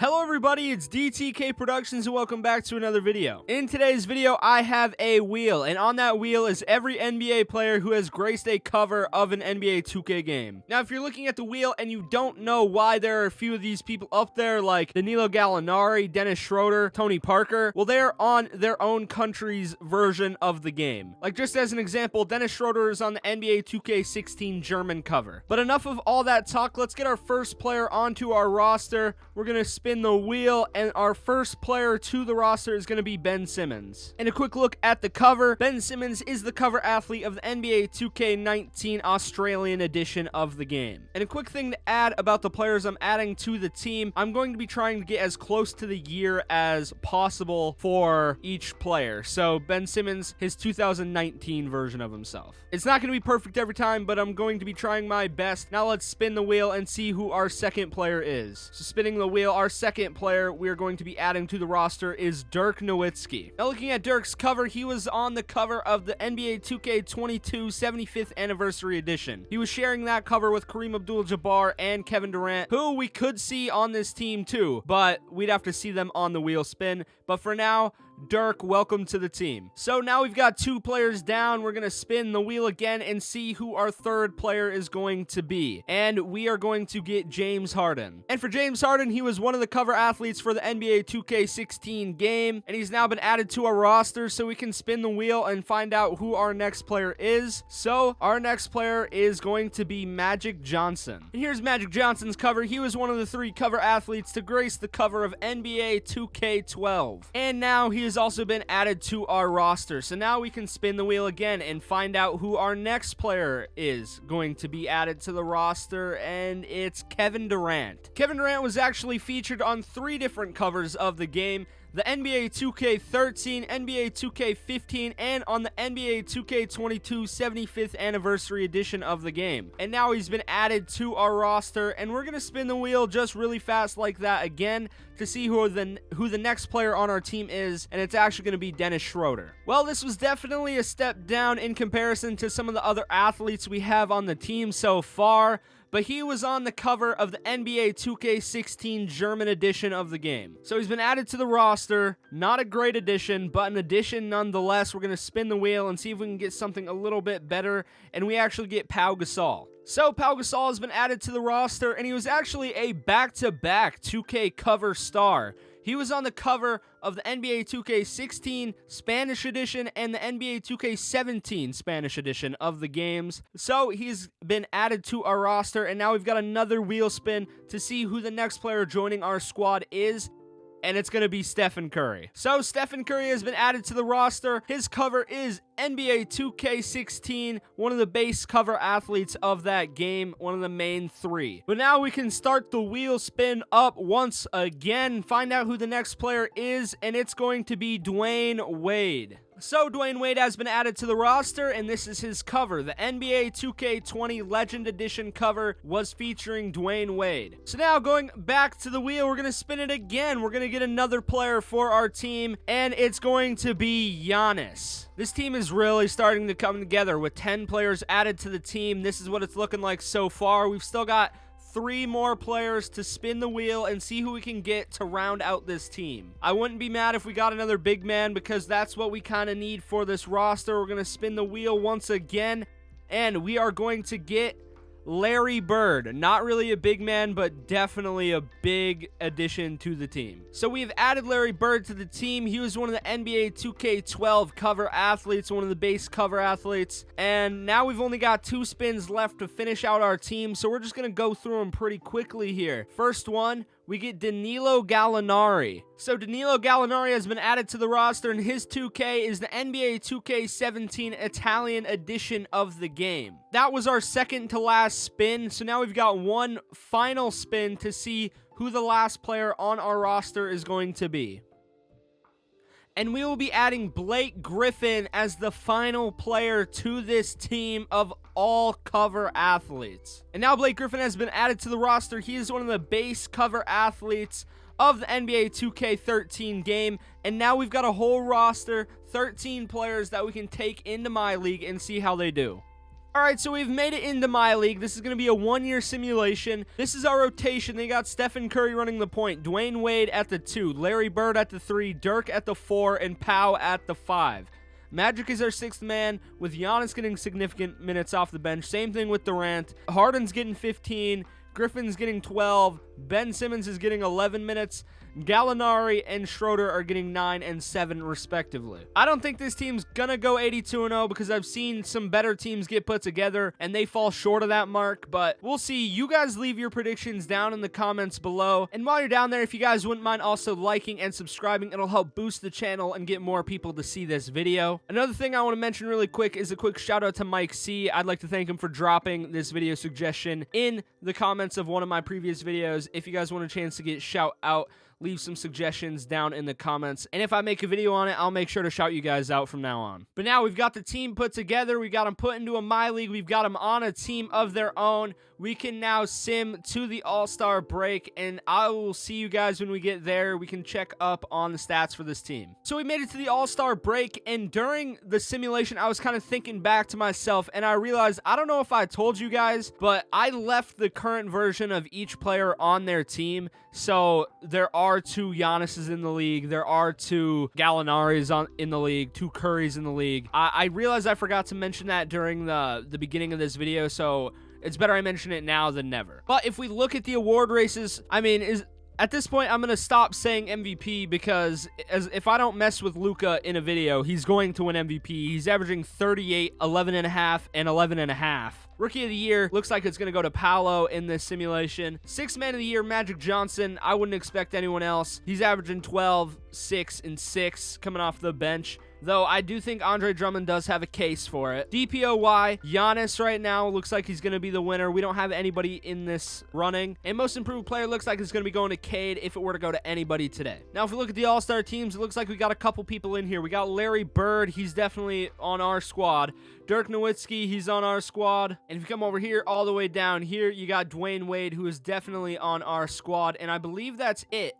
Hello everybody, it's DTK Productions and welcome back to another video. In today's video, I have a wheel, and on that wheel is every NBA player who has graced a cover of an NBA 2K game. Now, if you're looking at the wheel and you don't know why there are a few of these people up there like Danilo Gallinari, Dennis Schroeder, Tony Parker, well, they're on their own country's version of the game. Like, just as an example, Dennis Schroeder is on the NBA 2K16 German cover. But enough of all that talk, let's get our first player onto our roster. We're gonna spin the wheel, and our first player to the roster is going to be Ben Simmons. And a quick look at the cover. Ben Simmons is the cover athlete of the NBA 2K19 Australian edition of the game. And a quick thing to add about the players I'm adding to the team, I'm going to be trying to get as close to the year as possible for each player. So Ben Simmons, his 2019 version of himself. It's not going to be perfect every time, but I'm going to be trying my best. Now let's spin the wheel and see who our second player is. So spinning the wheel, our second player we're going to be adding to the roster is Dirk Nowitzki. Now looking at Dirk's cover, he was on the cover of the NBA 2K23 75th anniversary edition. He was sharing that cover with Kareem Abdul-Jabbar and Kevin Durant, who we could see on this team too, but we'd have to see them on the wheel spin. But for now, Dirk, welcome to the team. So now we've got two players down. We're going to spin the wheel again and see who our third player is going to be. And we are going to get James Harden. And for James Harden, he was one of the cover athletes for the NBA 2K16 game. And he's now been added to our roster, so we can spin the wheel and find out who our next player is. So our next player is going to be Magic Johnson. And here's Magic Johnson's cover. He was one of the 3 cover athletes to grace the cover of NBA 2K12. And now he has also been added to our roster. So now we can spin the wheel again and find out who our next player is going to be added to the roster, and it's Kevin Durant. Kevin Durant was actually featured on 3 different covers of the game: the NBA 2K13, NBA 2K15, and on the NBA 2K22 75th anniversary edition of the game. And now he's been added to our roster, and we're going to spin the wheel just really fast like that again to see who the next player on our team is, and it's actually going to be Dennis Schroeder. Well, this was definitely a step down in comparison to some of the other athletes we have on the team so far, but he was on the cover of the NBA 2K16 German edition of the game. So he's been added to the roster. Not a great addition, but an addition nonetheless. We're going to spin the wheel and see if we can get something a little bit better, and we actually get Pau Gasol. So Pau Gasol has been added to the roster, and he was actually a back-to-back 2K cover star. He was on the cover of the NBA 2K16 Spanish edition and the NBA 2K17 Spanish edition of the games. So he's been added to our roster, and now we've got another wheel spin to see who the next player joining our squad is. And it's going to be Stephen Curry. So Stephen Curry has been added to the roster. His cover is NBA 2K16, one of the base cover athletes of that game, one of the main 3. But now we can start the wheel spin up once again, find out who the next player is, and it's going to be Dwayne Wade. So Dwayne Wade has been added to the roster, and this is his cover. The NBA 2K20 Legend Edition cover was featuring Dwayne Wade. So now going back to the wheel, we're going to spin it again. We're going to get another player for our team, and it's going to be Giannis. This team is really starting to come together with 10 players added to the team. This is what it's looking like so far. We've still got 3 more players to spin the wheel and see who we can get to round out this team. I wouldn't be mad if we got another big man, because that's what we kind of need for this roster. We're going to spin the wheel once again, and we are going to get Larry Bird. Not really a big man, but definitely a big addition to the team. So we've added Larry Bird to the team. He was one of the NBA 2K12 cover athletes, one of the base cover athletes. And now we've only got 2 spins left to finish out our team, so we're just going to go through them pretty quickly here. First one, we get Danilo Gallinari. So Danilo Gallinari has been added to the roster, and his 2K is the NBA 2K17 Italian edition of the game. That was our second to last spin, so now we've got one final spin to see who the last player on our roster is going to be. And we will be adding Blake Griffin as the final player to this team of all cover athletes. And now Blake Griffin has been added to the roster. He is one of the base cover athletes of the NBA 2K13 game. And now we've got a whole roster, 13 players that we can take into MyLeague and see how they do. All right, so we've made it into MyLeague. This is going to be a one-year simulation. This is our rotation. They got Stephen Curry running the point, Dwayne Wade at the 2, Larry Bird at the 3, Dirk at the 4, and Powell at the 5. Magic is our 6th man, with Giannis getting significant minutes off the bench. Same thing with Durant. Harden's getting 15, Griffin's getting 12, Ben Simmons is getting 11 minutes, Gallinari and Schroeder are getting 9 and 7 respectively. I don't think this team's gonna go 82-0 because I've seen some better teams get put together and they fall short of that mark, but we'll see. You guys leave your predictions down in the comments below, and while you're down there, if you guys wouldn't mind also liking and subscribing, it'll help boost the channel and get more people to see this video. Another thing I want to mention really quick is a quick shout out to Mike C. I'd like to thank him for dropping this video suggestion in the comments of one of my previous videos. If you guys want a chance to get shout out, leave some suggestions down in the comments, and if I make a video on it, I'll make sure to shout you guys out from now on. But now we've got the team put together, we got them put into a MyLeague, we've got them on a team of their own. We can now sim to the All-Star break, and I will see you guys when we get there. We can check up on the stats for this team. So we made it to the All-Star break, and during the simulation, I was kind of thinking back to myself, and I realized, I don't know if I told you guys, but I left the current version of each player on their team. So there are 2 Giannis's in the league, there are 2 Gallinari's in the league, 2 Curry's in the league. I realized I forgot to mention that during the beginning of this video, so it's better I mention it now than never. But if we look at the award races, I mean, at this point, I'm going to stop saying MVP because if I don't mess with Luka in a video, he's going to win MVP. He's averaging 38, 11.5, and 11.5. Rookie of the Year looks like it's going to go to Paolo in this simulation. 6th Man of the Year, Magic Johnson. I wouldn't expect anyone else. He's averaging 12, 6, and 6 coming off the bench, though I do think Andre Drummond does have a case for it. DPOY, Giannis right now looks like he's going to be the winner. We don't have anybody in this running. And Most Improved Player looks like it's going to be going to Cade if it were to go to anybody today. Now, if we look at the All-Star teams, it looks like we got a couple people in here. We got Larry Bird. He's definitely on our squad. Dirk Nowitzki, he's on our squad. And if you come over here, all the way down here, you got Dwayne Wade, who is definitely on our squad. And I believe that's it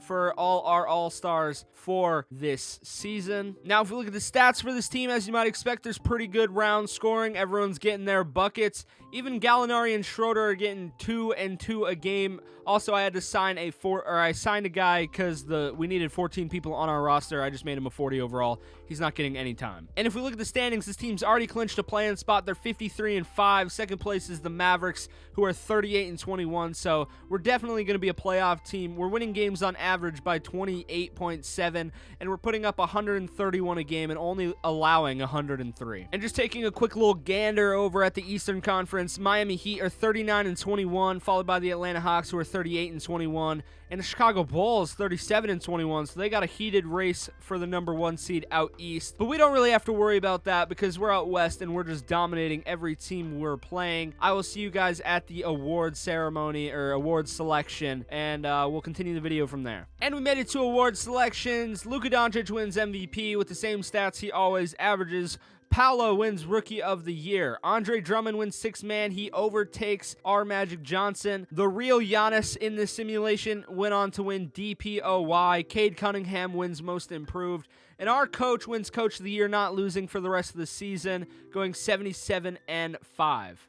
for all our All-Stars for this season. Now, if we look at the stats for this team, as you might expect, there's pretty good round scoring. Everyone's getting their buckets. Even Gallinari and Schroeder are getting 2 and 2 a game. Also, I had to sign I signed a guy because we needed 14 people on our roster. I just made him a 40 overall. He's not getting any time. And if we look at the standings, this team's already clinched a play-in spot. They're 53-5. Second place is the Mavericks, who are 38-21. So we're definitely going to be a playoff team. We're winning games on average by 28.7, and we're putting up 131 a game and only allowing 103. And just taking a quick little gander over at the Eastern Conference, Miami Heat are 39-21, followed by the Atlanta Hawks, who are 38-21, and the Chicago Bulls 37-21. So they got a heated race for the #1 seed out east. But we don't really have to worry about that because we're out west and we're just dominating every team we're playing. I will see you guys at the award ceremony or award selection, and we'll continue the video from there. And we made it to award selections. Luka Doncic wins MVP with the same stats he always averages. Paolo wins Rookie of the Year. Andre Drummond wins 6th Man. He overtakes our Magic Johnson. The real Giannis in this simulation went on to win DPOY. Cade Cunningham wins Most Improved. And our coach wins Coach of the Year, not losing for the rest of the season, going 77-5.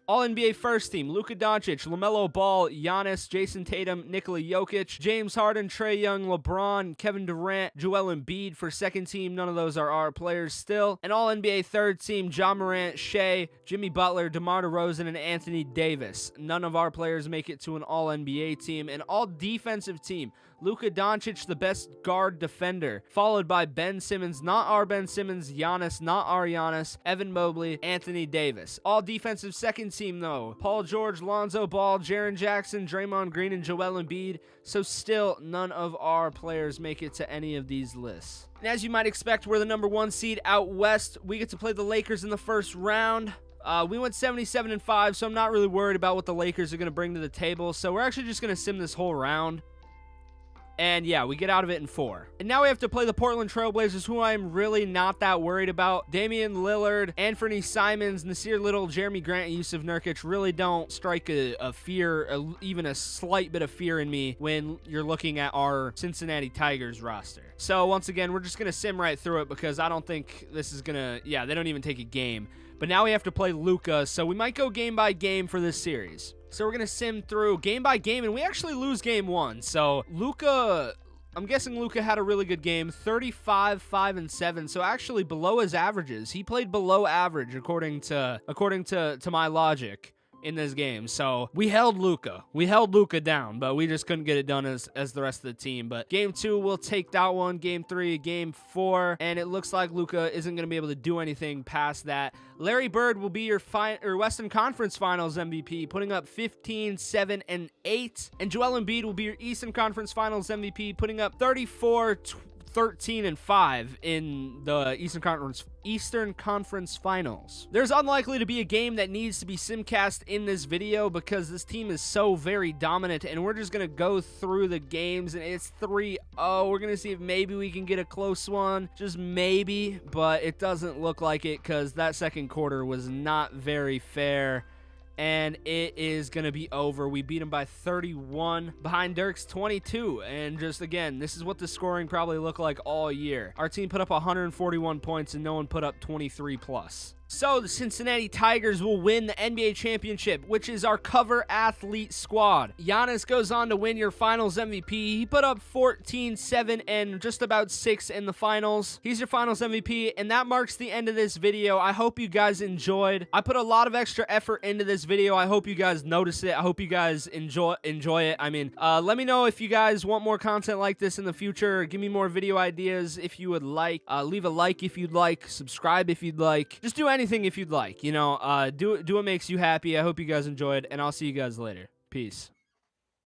All NBA first team, Luka Doncic, LaMelo Ball, Giannis, Jason Tatum, Nikola Jokic, James Harden, Trae Young, LeBron, Kevin Durant, Joel Embiid for second team. None of those are our players still. And all NBA third team, Ja Morant, Shea, Jimmy Butler, DeMar DeRozan, and Anthony Davis. None of our players make it to an all NBA team. And all defensive team, Luka Doncic, the best guard defender, followed by Ben Simmons, not our Ben Simmons, Giannis, not our Giannis, Evan Mobley, Anthony Davis. All defensive second team, though, Paul George, Lonzo Ball, Jaren Jackson, Draymond Green, and Joel Embiid. So still, none of our players make it to any of these lists. And as you might expect, we're the #1 seed out west. We get to play the Lakers in the first round. We went 77-5, so I'm not really worried about what the Lakers are going to bring to the table. So we're actually just going to sim this whole round. And yeah, we get out of it in 4. And now we have to play the Portland Trailblazers, who I'm really not that worried about. Damian Lillard, Anthony Simons, Nasir Little, Jeremy Grant, and Yusuf Nurkic really don't strike a fear, even a slight bit of fear in me when you're looking at our Cincinnati Tigers roster. So once again, we're just going to sim right through it because I don't think this is going to, yeah, they don't even take a game. But But now we have to play Luka, so we might go game by game for this series. So we're going to sim through game by game, and we actually lose game 1. So Luka, I'm guessing Luka had a really good game, 35, 5, and 7, so actually below his averages. He played below average according to my logic in this game. So we held Luka. We held Luka down, but we just couldn't get it done as the rest of the team. But game 2, we'll take that one. Game 3, game 4, and it looks like Luka isn't going to be able to do anything past that. Larry Bird will be your Western Conference Finals MVP, putting up 15, 7, and 8. And Joel Embiid will be your Eastern Conference Finals MVP, putting up 34, 13, and 5 in the Eastern Conference Finals. There's unlikely to be a game that needs to be simcast in this video because this team is so very dominant, and we're just going to go through the games, and it's 3-0. We're going to see if maybe we can get a close one, just maybe, but it doesn't look like it because that second quarter was not very fair. And it is going to be over. We beat him by 31 behind Dirk's 22. And just, again, this is what the scoring probably looked like all year. Our team put up 141 points and no one put up 23 plus. So the Cincinnati Tigers will win the NBA championship, which is our cover athlete squad. Giannis goes on to win your finals MVP. He put up 14, 7, and just about 6 in the finals. He's your finals MVP, and that marks the end of this video. I hope you guys enjoyed. I put a lot of extra effort into this video. I hope you guys notice it. I hope you guys enjoy it. I mean, let me know if you guys want more content like this in the future. Give me more video ideas if you would like. Leave a like if you'd like. Subscribe if you'd like. Just do anything if you'd like, you know. Do what makes you happy. I hope you guys enjoyed, and I'll see you guys later. Peace.